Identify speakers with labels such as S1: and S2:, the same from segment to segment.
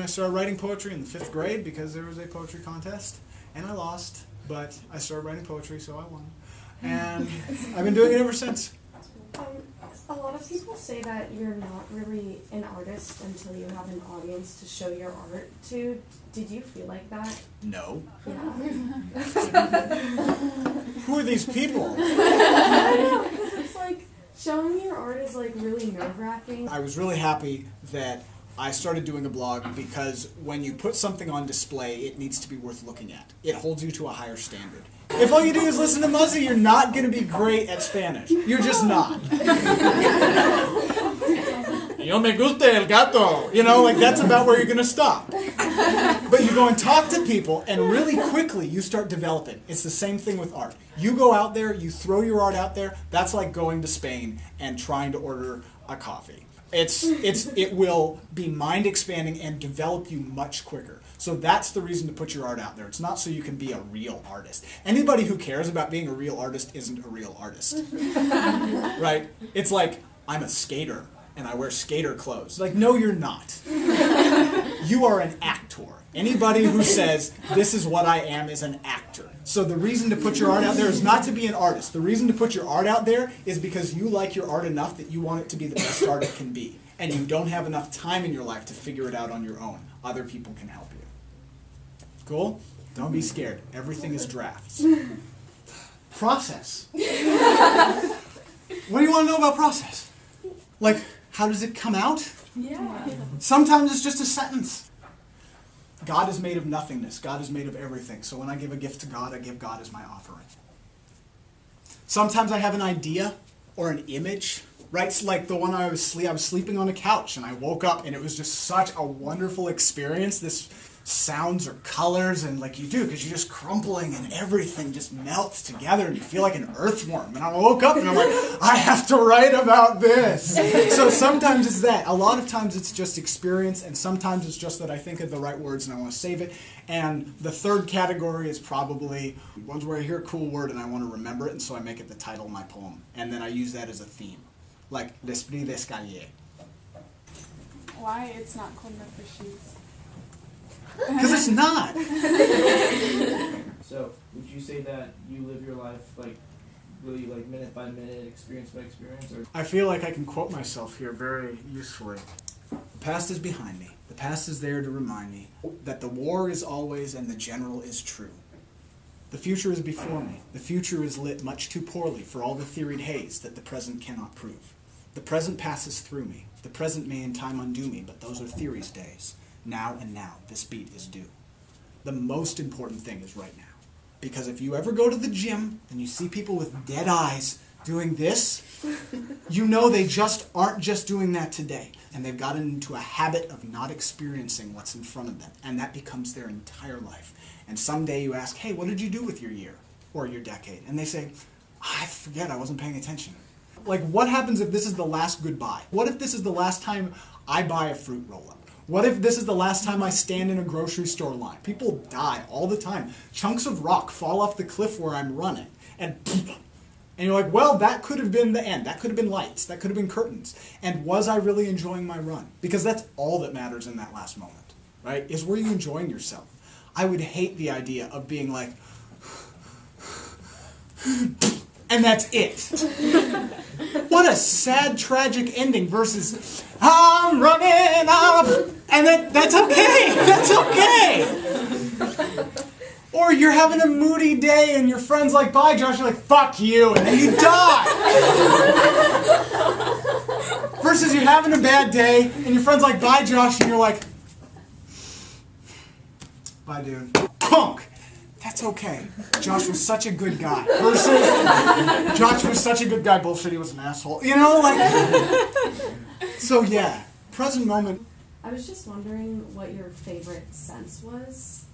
S1: I started writing poetry in the 5th grade because there was a poetry contest, and I lost, but I started writing poetry, so I won. And I've been doing it ever since.
S2: A lot of people say that you're not really an artist until you have an audience to show your art to. Did you feel like that?
S1: No.
S2: Yeah.
S1: Who are these people?
S2: I know, because it's like, showing your art is like really nerve-wracking.
S1: I was really happy that I started doing a blog because when you put something on display, it needs to be worth looking at. It holds you to a higher standard. If all you do is listen to Muzzy, you're not going to be great at Spanish. You're just not. Yo me gusta el gato. You know, like that's about where you're going to stop. But you go and talk to people, and really quickly you start developing. It's the same thing with art. You go out there, you throw your art out there. That's like going to Spain and trying to order a coffee. It will be mind expanding and develop you much quicker. So that's the reason to put your art out there. It's not so you can be a real artist. Anybody who cares about being a real artist isn't a real artist. Right? It's like, I'm a skater and I wear skater clothes. Like, no, you're not. You are an actor. Anybody who says, this is what I am, is an actor. So the reason to put your art out there is not to be an artist. The reason to put your art out there is because you like your art enough that you want it to be the best art it can be. And you don't have enough time in your life to figure it out on your own. Other people can help you. Cool? Don't be scared. Everything is drafts. Process. What do you want to know about process? Like, how does it come out?
S2: Yeah.
S1: Sometimes it's just a sentence. God is made of nothingness. God is made of everything. So when I give a gift to God, I give God as my offering. Sometimes I have an idea or an image, right? It's like the one I was sleeping on a couch and I woke up and it was just such a wonderful experience. This sounds or colors, and like you do, because you're just crumpling and everything just melts together and you feel like an earthworm. And I woke up and I'm like, I have to write about this. So sometimes it's that. A lot of times it's just experience, and sometimes it's just that I think of the right words and I want to save it. And the third category is probably ones where I hear a cool word and I want to remember it, and so I make it the title of my poem. And then I use that as a theme. Like, l'esprit d'escalier.
S3: Why it's not called the shoes?
S1: Because it's not.
S4: So, would you say that you live your life like really like minute by minute, experience by experience? Or?
S1: I feel like I can quote myself here very usefully. The past is behind me. The past is there to remind me that the war is always and the general is true. The future is before me. The future is lit much too poorly for all the theoried haze that the present cannot prove. The present passes through me. The present may in time undo me, but those are theory's days. Now and now, this beat is due. The most important thing is right now. Because if you ever go to the gym and you see people with dead eyes doing this, you know they just aren't just doing that today. And they've gotten into a habit of not experiencing what's in front of them. And that becomes their entire life. And someday you ask, hey, what did you do with your year or your decade? And they say, I forget, I wasn't paying attention. Like, what happens if this is the last goodbye? What if this is the last time I buy a fruit roll-up? What if this is the last time I stand in a grocery store line? People die all the time. Chunks of rock fall off the cliff where I'm running. And you're like, well, that could have been the end. That could have been lights. That could have been curtains. And was I really enjoying my run? Because that's all that matters in that last moment, right? Is were you enjoying yourself? I would hate the idea of being like, and that's it. What a sad, tragic ending versus, I'm running out of, and that's okay. That's okay. Or you're having a moody day and your friend's like, bye, Josh. You're like, fuck you, and then you die. Versus you're having a bad day and your friend's like, bye, Josh, and you're like, bye, dude. Punk. That's okay. Josh was such a good guy. Versus, Josh was such a good guy. Bullshit, he was an asshole. You know, like. So yeah, present moment.
S2: I was just wondering what your favorite sense was.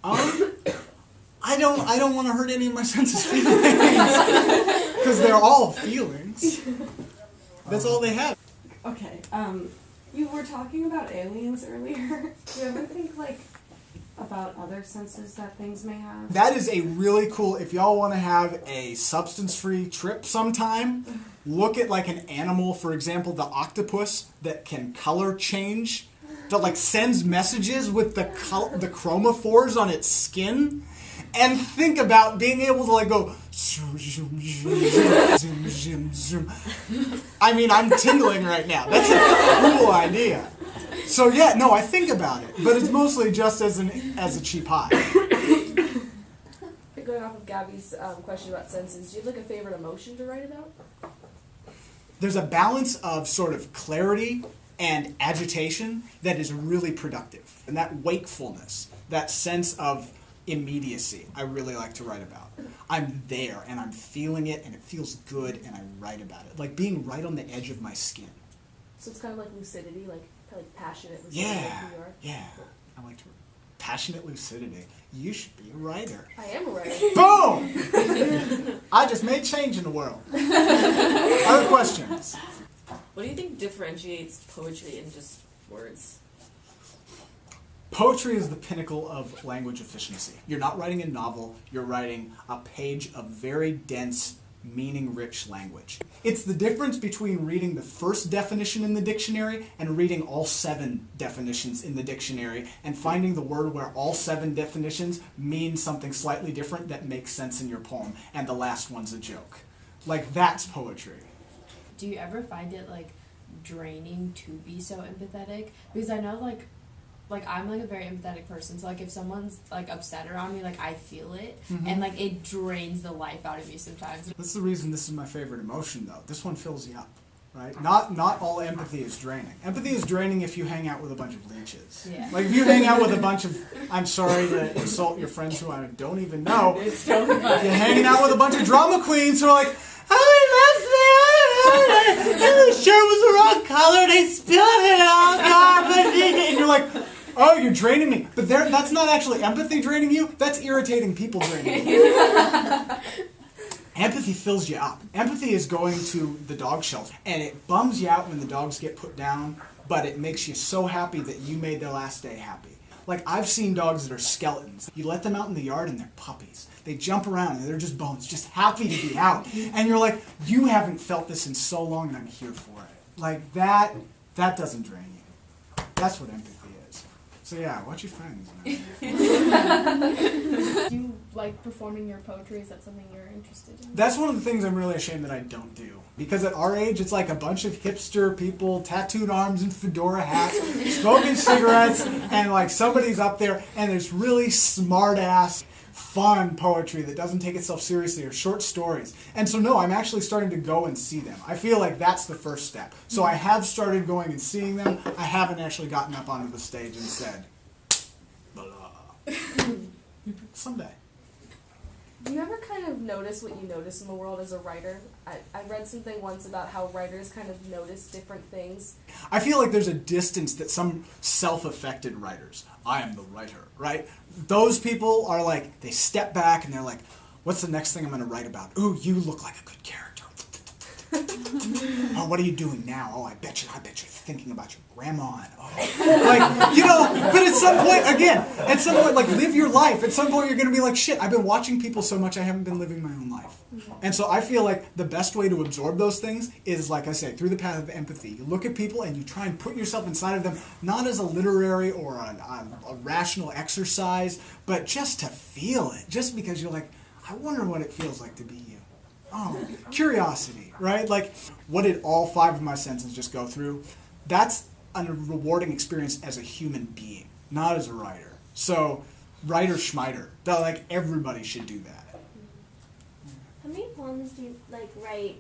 S1: I don't want to hurt any of my senses' feelings because they're all feelings. That's all they have.
S2: Okay. You were talking about aliens earlier. Do you ever think about other senses that things may have?
S1: That is a really cool, if y'all want to have a substance-free trip sometime, look at like an animal, for example, the octopus that can color change that like sends messages with the chromophores on its skin, and think about being able to like go zoom, zoom, zoom, zoom, zoom, zoom. I mean, I'm tingling right now. That's a cool idea. So yeah, no, I think about it, but it's mostly just as a cheap high.
S2: Going off of Gabby's question about senses, do you have like a favorite emotion to write about?
S1: There's a balance of sort of clarity and agitation that is really productive. And that wakefulness, that sense of immediacy, I really like to write about. I'm there and I'm feeling it and it feels good and I write about it. Like being right on the edge of my skin.
S2: So it's kind of like lucidity, like passionate lucidity like you are?
S1: Yeah. I like to passionate lucidity. You should be a writer.
S2: I am a writer.
S1: Boom! I just made change in the world. Other questions?
S5: What do you think differentiates poetry and just words?
S1: Poetry is the pinnacle of language efficiency. You're not writing a novel, you're writing a page of very dense, meaning-rich language. It's the difference between reading the first definition in the dictionary and reading all 7 definitions in the dictionary and finding the word where all 7 definitions mean something slightly different that makes sense in your poem, and the last one's a joke. Like, that's poetry.
S6: Do you ever find it, like, draining to be so empathetic? Because I know, like I'm like a very empathetic person, so like if someone's like upset around me, like I feel it, and like it drains the life out of me sometimes.
S1: That's the reason this is my favorite emotion, though. This one fills you up, right? Not all empathy is draining. Empathy is draining if you hang out with a bunch of leeches.
S6: Yeah.
S1: Like if you hang out with a bunch of, I'm sorry to insult your friends who I don't even know.
S6: It's totally fine.
S1: You're hanging out with a bunch of drama queens who are like, oh, he left me, and the shirt was the wrong color, they spilled it on carpet, and you're like, oh, you're draining me. But that's not actually empathy draining you, that's irritating people draining you. Empathy fills you up. Empathy is going to the dog shelter, and it bums you out when the dogs get put down, but it makes you so happy that you made their last day happy. Like, I've seen dogs that are skeletons. You let them out in the yard and they're puppies. They jump around and they're just bones, just happy to be out. And you're like, you haven't felt this in so long and I'm here for it. Like, that doesn't drain you. That's what empathy is. So yeah, watch your friends, man.
S3: Do you like performing your poetry? Is that something you're interested in?
S1: That's one of the things I'm really ashamed that I don't do. Because at our age, it's like a bunch of hipster people, tattooed arms and fedora hats, smoking cigarettes, and like somebody's up there, and there's really smart-ass, fun poetry that doesn't take itself seriously, or short stories. And so no, I'm actually starting to go and see them. I feel like that's the first step. So I have started going and seeing them. I haven't actually gotten up onto the stage and said, blah. Someday.
S2: Do you ever kind of notice what you notice in the world as a writer? I read something once about how writers kind of notice different things.
S1: I feel like there's a distance that some self-affected writers, I am the writer, right? Those people are like, they step back and they're like, what's the next thing I'm going to write about? Ooh, you look like a good character. Oh, what are you doing now? Oh, I bet you're thinking about your grandma. And, oh. Like, you know, but at some point, like, live your life. At some point, you're going to be like, shit, I've been watching people so much, I haven't been living my own life. And so I feel like the best way to absorb those things is, like I say, through the path of empathy. You look at people and you try and put yourself inside of them, not as a literary or a rational exercise, but just to feel it. Just because you're like, I wonder what it feels like to be you. Oh, curiosity, right? Like, what did all 5 of my senses just go through? That's a rewarding experience as a human being, not as a writer. So, writer schmiter. Like, everybody should do that.
S7: How many poems do you write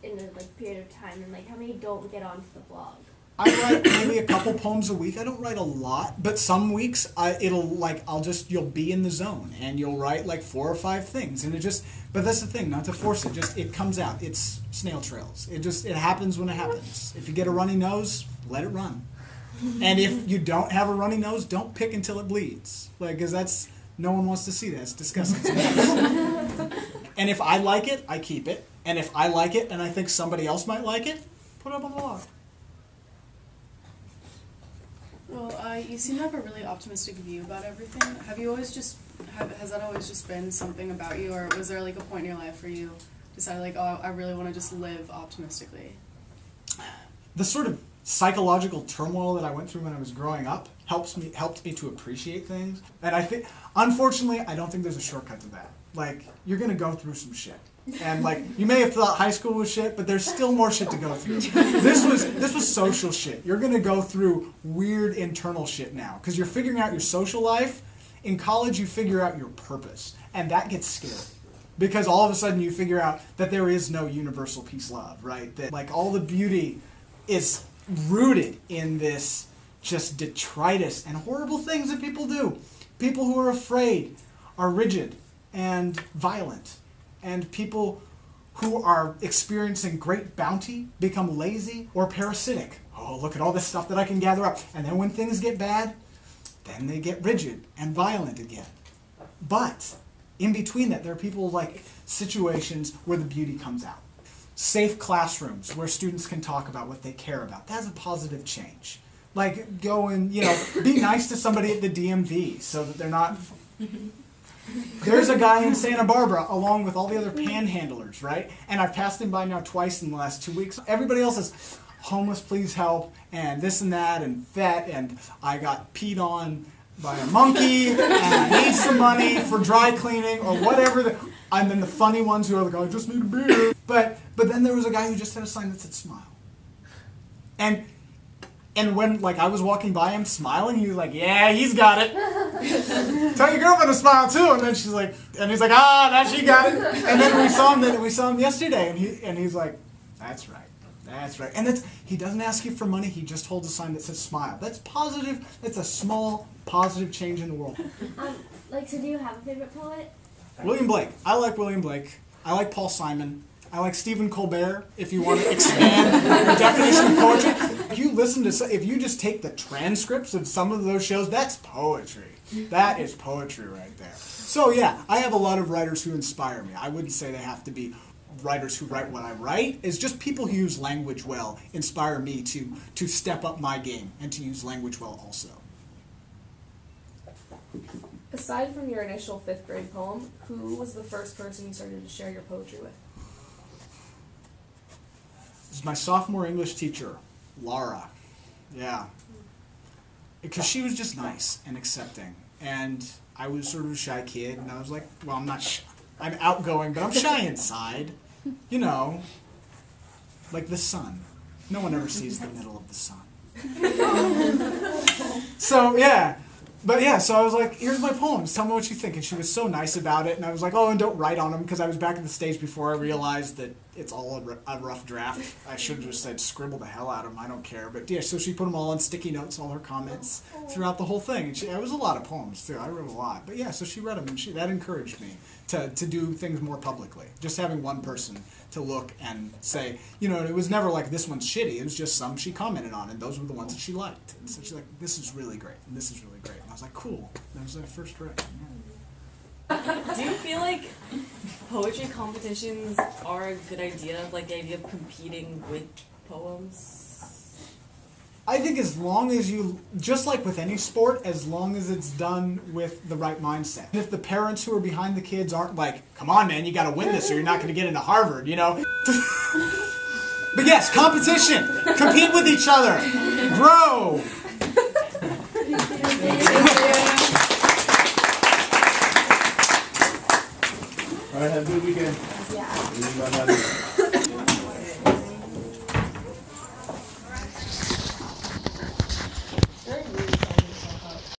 S7: in a period of time, and how many don't get onto the blog?
S1: I write maybe a couple poems a week. I don't write a lot, but some weeks you'll be in the zone and you'll write 4 or 5 things, and but that's the thing, not to force it. Just it comes out. It's snail trails. It happens when it happens. If you get a runny nose, let it run. And if you don't have a runny nose, don't pick until it bleeds, because no one wants to see that. It's disgusting. And if I like it, I keep it. And if I like it and I think somebody else might like it, put it up on the blog.
S3: Well, you seem to have a really optimistic view about everything. Has that always just been something about you, or was there a point in your life where you decided I really want to just live optimistically?
S1: The sort of psychological turmoil that I went through when I was growing up helped me to appreciate things. And I think, unfortunately, I don't think there's a shortcut to that. Like, you're gonna go through some shit. And like, you may have thought high school was shit, but there's still more shit to go through. This was social shit. You're gonna go through weird internal shit now, because you're figuring out your social life. In college, you figure out your purpose, and that gets scary. Because all of a sudden you figure out that there is no universal peace love, right? That like all the beauty is rooted in this just detritus and horrible things that people do. People who are afraid are rigid and violent. And people who are experiencing great bounty become lazy or parasitic. Oh, look at all this stuff that I can gather up. And then when things get bad, then they get rigid and violent again. But in between that, there are people like situations where the beauty comes out. Safe classrooms where students can talk about what they care about. That's a positive change. Like go and, be nice to somebody at the DMV so that they're not... There's a guy in Santa Barbara along with all the other panhandlers, right? And I've passed him by now twice in the last 2 weeks. Everybody else is homeless, please help, and this and that, and vet, and I got peed on by a monkey, and I need some money for dry cleaning, or whatever. And then the funny ones who are like, I just need a beer. But then there was a guy who just had a sign that said smile. And when like I was walking by him smiling, he was like, yeah, he's got it. Tell your girlfriend to smile too. And then she's like, and he's like, now she got it. And then we saw him yesterday, and he's like, that's right. That's right. And he doesn't ask you for money, he just holds a sign that says smile. That's positive. That's a small positive change in the world.
S7: So do you have a favorite poet?
S1: William Blake. I like William Blake. I like Paul Simon. I like Stephen Colbert, if you want to expand the definition of poetry. If you just take the transcripts of some of those shows, that's poetry. That is poetry right there. So yeah, I have a lot of writers who inspire me. I wouldn't say they have to be writers who write what I write. It's just people who use language well inspire me to step up my game and to use language well also.
S2: Aside from your initial 5th grade poem, who was the first person you started to share your poetry with?
S1: It was my sophomore English teacher, Laura. Yeah. Because she was just nice and accepting. And I was sort of a shy kid, and I was like, well, I'm not shy. I'm outgoing, but I'm shy inside. Like the sun. No one ever sees the middle of the sun. So, yeah. But yeah, so I was like, here's my poems, tell me what you think. And she was so nice about it, and I was like, oh, and don't write on them, because I was back at the stage before I realized that it's all a rough draft. I should have just said, scribble the hell out of them, I don't care. But yeah, so she put them all on sticky notes, all her comments, throughout the whole thing. And it was a lot of poems, too. I wrote a lot. But yeah, so she read them, and that encouraged me to do things more publicly. Just having one person to look and say, it was never like, this one's shitty. It was just some she commented on, and those were the ones that she liked. And so she's like, this is really great, and this is really great. And I was like, cool. That was my first write. Yeah.
S5: Do you feel like poetry competitions are a good idea? Like the idea of competing with poems?
S1: I think as long as just like with any sport, as long as it's done with the right mindset. If the parents who are behind the kids aren't like, come on man, you gotta win this or you're not gonna get into Harvard, But yes, competition. Compete with each other. Grow.
S4: All right, have a good weekend.
S7: Yeah.
S4: Bye-bye.